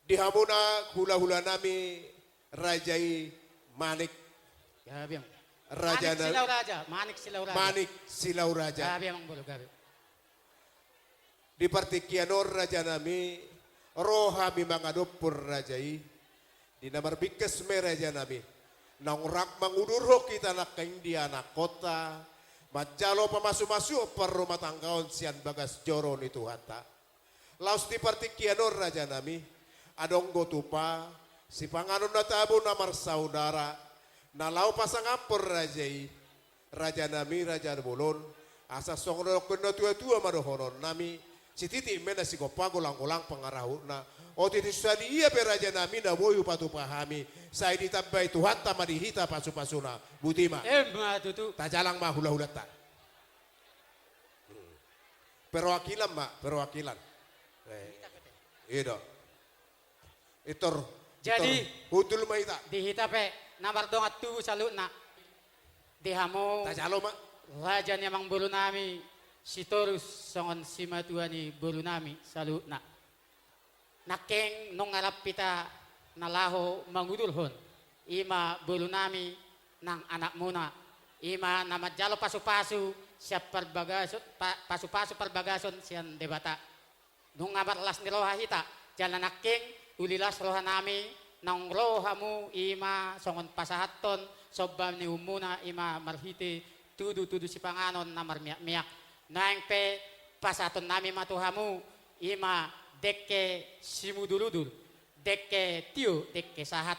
Di hamuna hula-hula nami Rajai Manik. Gabi ang. Raja Manik Silaw Raja. Manik Silaw Raja. Manik Silaw Raja. Gabi ang bolo gabi. Di partikianor Raja nami roha mi mangadopur Rajai. Di namar bikas me Raja nami. Nang rak mangudurho kita nak India nak kota. Majalo pamasu-masu per rumah tanggaon sian bagas joron itu hata. Laos di partikianor Raja nami. Adong gotupa. Si panganon na tabo namar saudara. Nalau pasang ampor Rajai. Raja nami Raja bolon. Asa songro kena tua-tua madohonon nami. Si titi mena si kopa gulang-gulang pengarahu na. O titi sadi iya pe Raja nami na boyu patu pahami. Saya ditabay Tuhan ta madihita pasu-pasuna. Butima. Ma tutu. Tajalang mah hula-hula ta. Perwakilan mak, perwakilan. Iya. Itor. Jadi hudul maita. dihita pe namar dongat tu salut na. Dihamo. Tajalo mak. Raja nyamang bulu nami. Sitorus songon simatuani bulu nami salut na. Nakeng nung alap pita nalaho mangudulhon. Ima bulu nami nang anak muna. Ima namadjalo pasu-pasu siap perbagason pasu-pasu perbagason sian debata. Nung abarlas ni loha hita jalan nakeng ulilas roha nami nang rohamu ima songon pasahaton sobam ni umuna ima marhite tudu-tudu si panganon na marmiak-miak. Naeng pe pasaton nami matuhamu ima dekke simuduludul dekke tio dekke sahat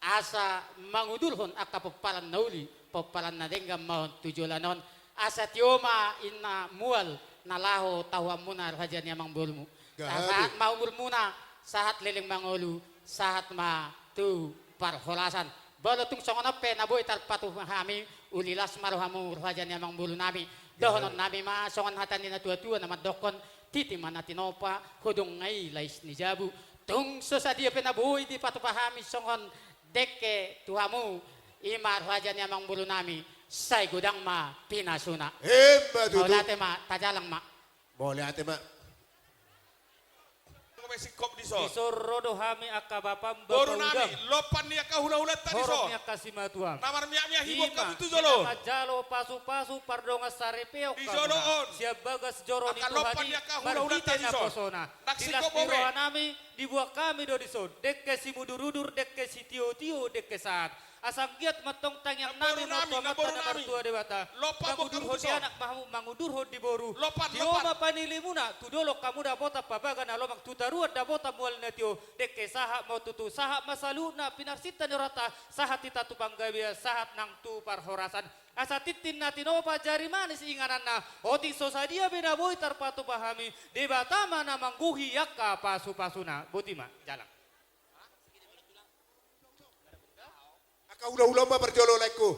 asa mangudulhon akka popalan nauli popalan na denggam mahon tujulanon asa tioma inna mual nalaho tawa muna raja niya mang bulmu sahat maumur muna sahat liling mangulu sahat ma tu parholasan balatung songonape naboy tarpatu hami ulilas maruhamu raja niya mang bulu nami dohonon nami ma songon hatan ni na tua-tua na madokon titi man natinopa hodong ngay lais ni jabu tung sosadia penabuhi di patupahami songon deke tuhamu imar raja niya mang bulu nami say gudang ma pinasuna Dudu. boleh ate ma tajalang ma Boleh ate mak. Sikop diso. Isorodo hami akabapam Boru nami lopan niya ka hula-hula tadi so. Horoknya kasih matuang. Namar miak-miak hibok Ima, kami tu jolo. jalo pasu-pasu pardonga sarepeo Di joloon. Siap bagas joron Akan itu lopan hadi dia kah hula-hula marhite tadi, na Son. posona. Tak Dilas sikop bobe. tiroa nami dibuat kami do diso. Dekke si mudurudur dekke si tio-tio dekke saat. Asam giat matong tanyang Naboru nami nami, moto naboru mata na nami. mertua dewata. Lopan Mangudur bokam hodi tuso. anak mahu mangudur hodi boru. Lopan, Tioma lopan. panili muna tudolo kamu da bota pabaga na lomang tutaruan da bota mual na tio dekke saha mau tutu saha masaluna pinarsita ni rata saha tita tupang gawia sahat nang tu parhorasan asa titin na tinopa jari manis inganan na oti sosadia bina boy tarpatu pahami debatama na mangguhi yakka pasu-pasuna butima jalan. Aka hula-hula mah berjolo leku.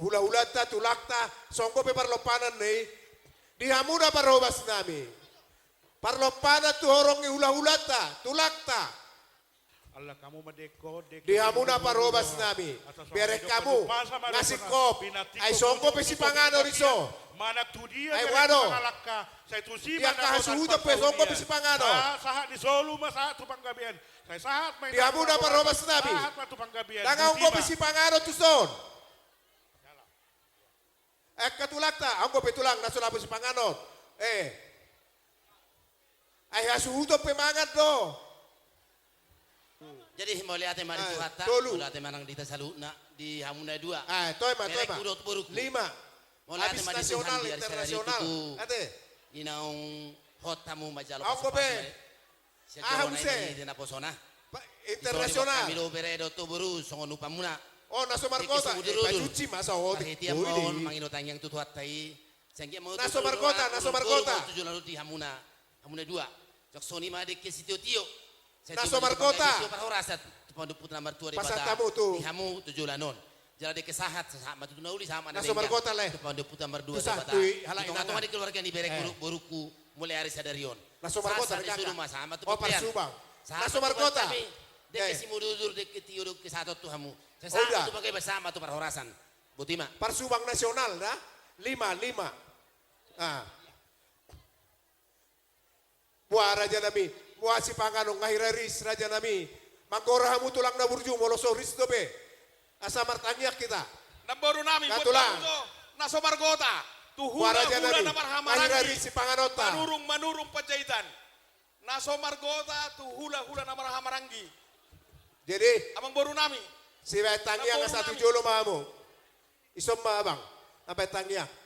Hula-hula ta tulakta songko pe parlopanan nih. Di hamuna parobas nami. Parlopanan tu horongi hula-hula ta tulakta. Allah kamu medeko Di hamuna parobas nami. Berek kamu ngasih kop. Ay songko pe si pangano riso. mana tu dia Ay, berek wano. mangalaka saya tu si Dia kahasuhuta pe songko pe si pangano. sahat di solu mas sahat tu panggabian saya sahat main Di hamuna parobas nami. sahat tu panggabian Tangang ko pe si pangano tu son. Katulakta, ang ko pe tulang naso lapo si pangano. Ay hasuhuta pe mangat do. Jadi mau lihat mari Ah, suhata, tolu. lihat manang di Tasaluna di Hamuna 2. Toy ma. Merek burut buruku. 5. Mau lihat Habis mari nasional, Tuhan di internasional. Ate. Inaung hot tamu majalo. Ako be. Huse. Di na posona. Internasional. Kami lo beredo to buru songon upamuna. Oh, naso markota. Pajuci masa oh. Pahitia mau mangino tanyang tutuat tai. Sengke mau Naso markota, naso markota. Tujuh lalu di Hamuna. Hamuna 2. Jaksoni ma de ke sitio tio. Naso markota. Parhorasat pondok putra nomor 2 di Pasat Bata. tamu tuh. Di Hamu 7 lanon. Jadi de kesahat sama tu nauli sama Naso markota leh. Pondok putra nomor 2 di Tusah Bata. tui, halak Itu inana. ngatung di keluarga di berek buruku mulai hari sadarion. Naso markota Sasa kakak. disuruh mas sama tu Oh, papean. Parsubang. Sama Naso tu markota. kami, Dek Eh. si mududur dek tio dek satu tu Hamu. Udah. Saya tu pakai bersama tu perhorasan. Butima. Parsubang nasional dah. 5. Buah Raja Nabi. muasi panganong ngahiraris raja nami. Manggora hamu tulang na burju moloso ristope. Asa martangyak kita. Namboru nami Katulang. botamuso naso margota. Wa raja Tuhula nami. namarhamarangi. Ngahiraris si panganota. Manurung panjaitan. Naso margota tuhula namarhamarangi. Jadi Amang boru nami. si tangyak Namboru satu nami. jolo mamu. Isom maabang. Sampai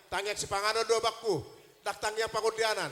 tangyak si panganon do bakku. Dak tangyak pangundianan.